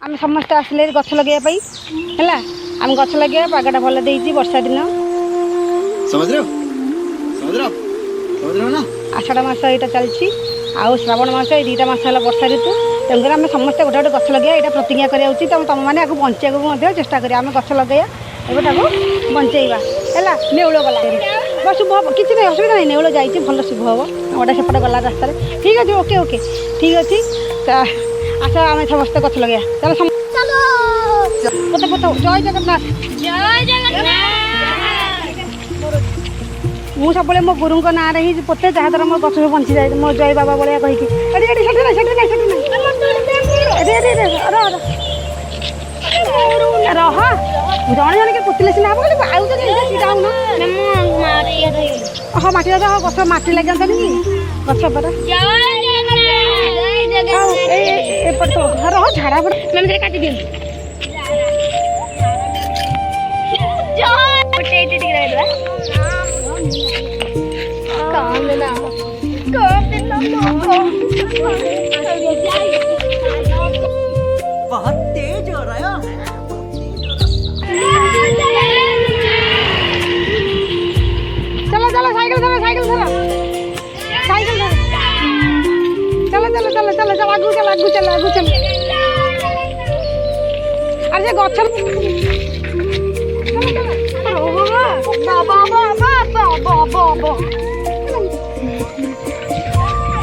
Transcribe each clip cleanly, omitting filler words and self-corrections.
आम समस्ते आसिले गछ लगे है आम गछ लगे पागटा भल देती वर्षा दिन आषाढ़ मास यहाँ चलती आउ श्रावण मास ये दुईटा मास है वर्षा ऋतु तेणुकर आम समस्ते गोटे गोटे गछ लगे यहाँ प्रतिज्ञा करा उचित तुम मैंने बचाया चेष्टा करें आम गछ लगे बंचेवा है नेउल गला बस शुभ हम किसी नहीं असुविधा नहीं नेउल जाइए भल शुभ हम गोटे सेपटे गला रास्तार ठीक अच्छे ओके ओके ठीक अच्छे आस आम समस्त गछ लगे चलो पोते पोते जय जगन्नाथ जय जगन्नाथ मु सब मो गुरु ना ही पोते जहाँद्वारा मो गछ बंची जाए मो जय बाबा भाया कही रह जड़े जन के पोतले सीना हम आउ हाँ मटी गछ मटी लगे गछ पर रह झाड़ा पड़े काटी दिखाई बहुत तेज हो रहा है। चलो चलो साइकिल चलो साइकिल चलो साइकिल चलो चलो चलो चलो चलो आगू चलो आगू चलो आगू चलो अरे गछ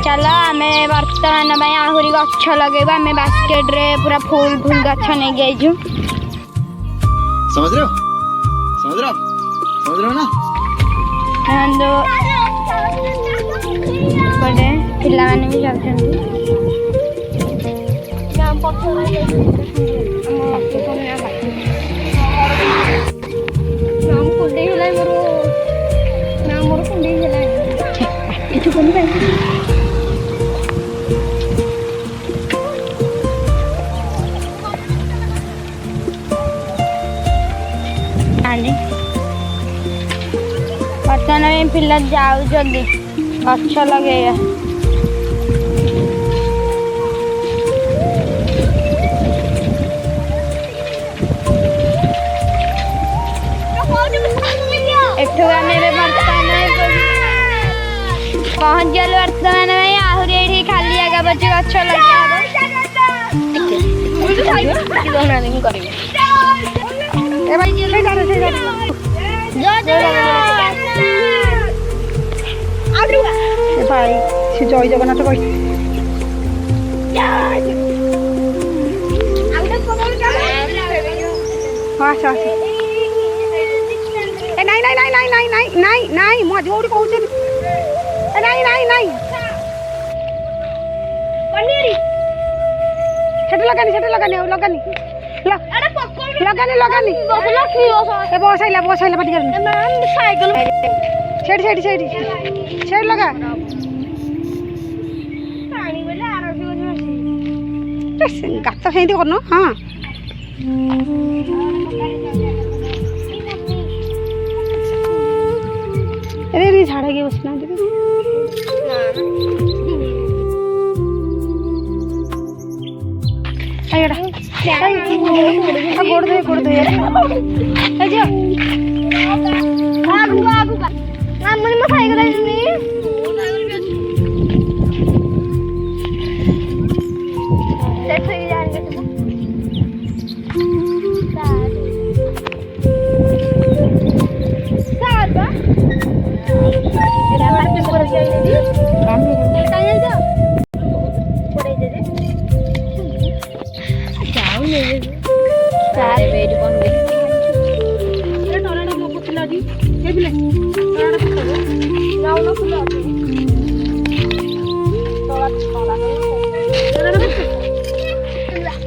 चलो आम बर्तमान आहरी गछ लगे आम बास्केट रे पूरा फुल फुल गछ नहीं गई समझ रहे हो ना पड़े पिला माने भी जाते बर्तमान पिला जाऊ गछ लगे एठू आम बर्तमान पहुँच गल बर्तमान आहरी ये खाली जगह बच्चे गछ भाई से जय जगन्नाथ कही आस आस नाई नाई नाई नाई नाई नाई नाई नाई मुझे जोड़ी कहूँ नाई नाई नाई लगानी लगानी लगानी लगानी लगानी बसाइला बसाइला पटी साइकिल छेड़ छेड़ छेड़ छेड़ लगा गात से कर हाँ अरे झाड़ा के बसना गोड़ दे गोड़ दे आगू आगू मैं साइकिल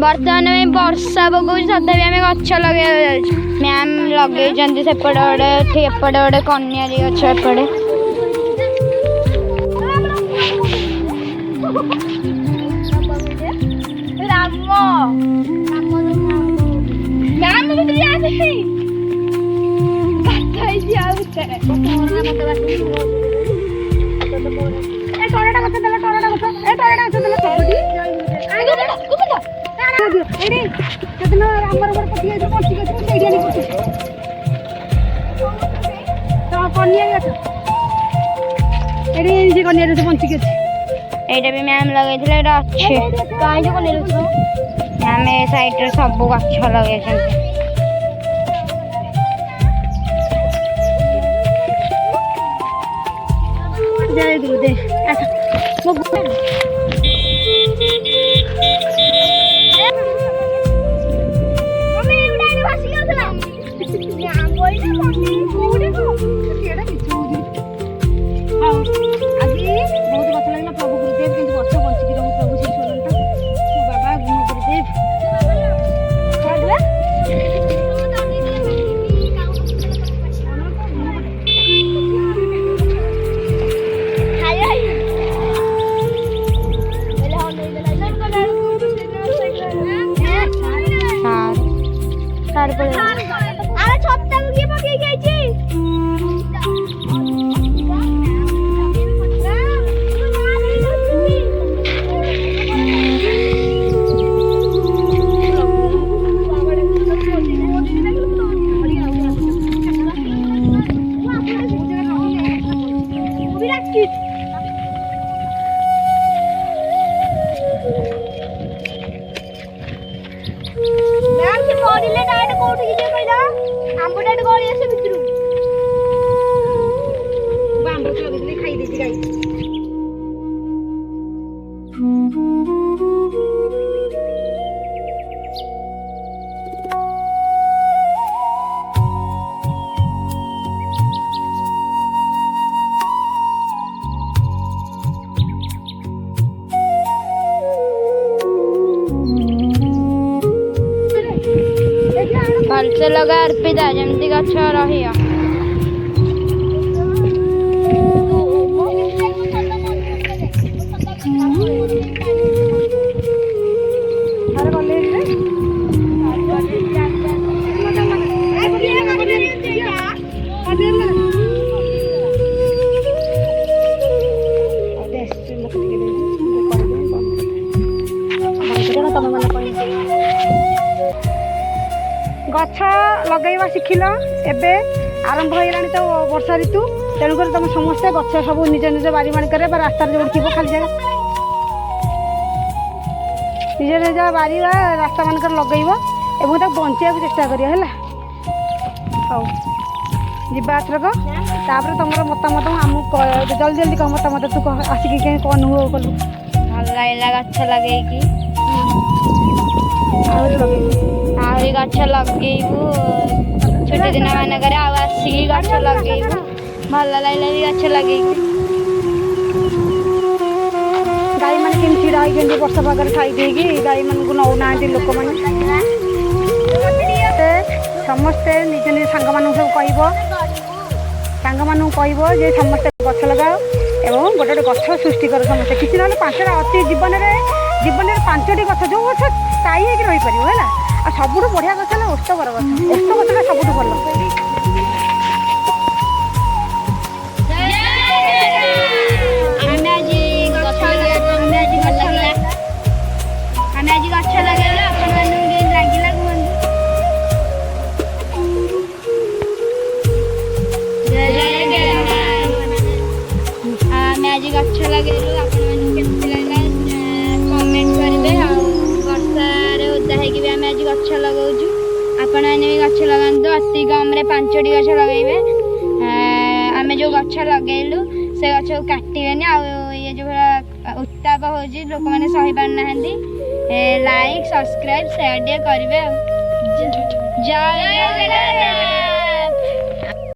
बर्तमान में वर्षा पकाऊ तथापि आम गछ लगे मैम लगे सेपटे गोटे एपटे गोटे कन्यारी गछ एपटे ଦିଅ ଦିଅ ଏଇଠି ସେଦିନ ଆମର ଗୋଟେ ପଟି ଯାଇଥିବ ବଞ୍ଚିକି ଅଛି ସେଇଠି ଆଣି ପୋତିଛି ତ କନିଆରି ଗଛ ଏଇଠି ସେ କନିଆରି ଗଛ ବଞ୍ଚିକି ଅଛି ଏଇଟା ବି ମ୍ୟାମ୍ ଲଗେଇଥିଲେ ଏଇଟା ଅଛି କାହିଁକି କନିଆରି ଗଛ ମ୍ୟାମ୍ ଏ ସାଇଡ଼ରେ ସବୁ ଗଛ ଲଗେଇଛନ୍ତି ଯାଇ ଦୂର ଦେ ଆସ ମୋ ହଉ ଆଜି ବହୁତ ଗଛ ଲାଗିଲା ପ୍ରଭୁ ଗୁରୁଦେବ କିନ୍ତୁ ଗଛ ବଞ୍ଚିକି ରହୁ ପ୍ରଭୁ ଶ୍ରୀ ସ୍ୱରନ୍ତ ମୋ ବାବା ମୋ ଗୁରୁଦେବ ଆରେ ଛତାକୁ କିଏ ପକେଇ ଯାଇଛି ପଡ଼ିଲେ ଡାଇରେକ୍ଟ କୋଉଠିକି ଯିବେ କହିଲ ଆମ୍ବ ଡାଇରେକ୍ଟ ଗଳି ଆସେ ଭିତରୁ ଆମ୍ବ ଗଛ ଲଗେଇଥିଲି ଖାଇ ଦେଇଛି ଗାଈ ଭଲସେ ଲଗା ଅର୍ପିତା ଯେମିତି ଗଛ ରହିବ ଗଛ ଲଗାଇବା ଶିଖିଲ ଏବେ ଆରମ୍ଭ ହେଇଗଲାଣି ତ ବର୍ଷା ଋତୁ ତେଣୁକରି ତୁମେ ସମସ୍ତେ ଗଛ ସବୁ ନିଜ ନିଜ ବାରି ମାନଙ୍କରେ ବା ରାସ୍ତାରେ ଯୋଉଠି ଥିବ ଖାଲି ଜାଗା ନିଜ ନିଜ ବାରି ବା ରାସ୍ତା ମାନଙ୍କରେ ଲଗେଇବ ଏବଂ ତାକୁ ବଞ୍ଚେଇବାକୁ ଚେଷ୍ଟା କରିବ ହେଲା ହଉ ଯିବା ଏଥରକ ତାପରେ ତୁମର ମତାମତ ଆମକୁ ଜଲ୍ଦି ଜଲ୍ଦି କହ ମତାମତ ତୁ ଆସିକି କ'ଣ ଅନୁଭବ କଲୁ ଭଲ ଲାଗିଲା ଗଛ ଲଗେଇକି ଆହୁରି ଲଗେଇବୁ ଆହୁରି ଗଛ ଲଗେଇବୁ ଛୁଟି ଦିନ ମାନଙ୍କରେ ଆଉ ଆସିକି ଗଛ ଲଗେଇବୁ ଭଲ ଲାଗିଲା ବି ଗଛ ଲଗେଇକି ଗାଈମାନେ କେମିତି ଛିଡ଼ା ହେଇଛନ୍ତି ବର୍ଷା ପାଗରେ ଖାଇ ଦେଇକି ଗାଈମାନଙ୍କୁ ନେଉନାହାନ୍ତି ଲୋକମାନେ ସମସ୍ତେ ନିଜ ନିଜ ସାଙ୍ଗମାନଙ୍କୁ ସବୁ କହିବ ଯେ ସମସ୍ତେ ଗଛ ଲଗାଅ ଏବଂ ଗୋଟେ ଗୋଟେ ଗଛ ସୃଷ୍ଟି କର ସମସ୍ତେ କିଛି ନହେଲେ 5ଟା ଅତି ଜୀବନରେ 5ଟି ଗଛ ଯେଉଁ ଗଛ ସ୍ଥାୟୀ ହେଇକି ରହିପାରିବ ହେଲା ଆଉ ସବୁଠୁ ବଢ଼ିଆ ଗଛ ହେଲା ଓସ୍ତ ବର ଗଛ ଓସ୍ତ ଗଛଟା ସବୁଠୁ ଭଲ ଆମେ ଆଜି ଗଛ ଲଗେଇଲୁ ଆପଣମାନଙ୍କୁ କେମିତି ଲାଗିଲା କୁହନ୍ତୁ ଆମେ ଆଜି ଗଛ ଲଗେଇଲୁ ଆପଣମାନଙ୍କୁ କେମିତି ଲାଗିଲା କମେଣ୍ଟ କରିବେ ଆଉ ବର୍ଷାରେ ଓଦା ହେଇକି ବି ଆମେ ଆଜି ଗଛ ଲଗାଉଛୁ ଆପଣମାନେ ବି ଗଛ ଲଗାନ୍ତୁ ଅତି କମରେ 5ଟି ଗଛ ଲଗାଇବେ ଆମେ ଯେଉଁ ଗଛ ଲଗେଇଲୁ ସେ ଗଛକୁ କାଟିବେନି ଆଉ ଇଏ ଯେଉଁ ଭଳିଆ ଉତ୍ତାପ ହେଉଛି ଲୋକମାନେ ସହିପାରୁନାହାନ୍ତି ଲାଇକ୍ ସବସ୍କ୍ରାଇବ୍ ସେୟାର ଟିକେ କରିବେ ଆଉ ଜୟ ଜଗନ୍ନାଥ।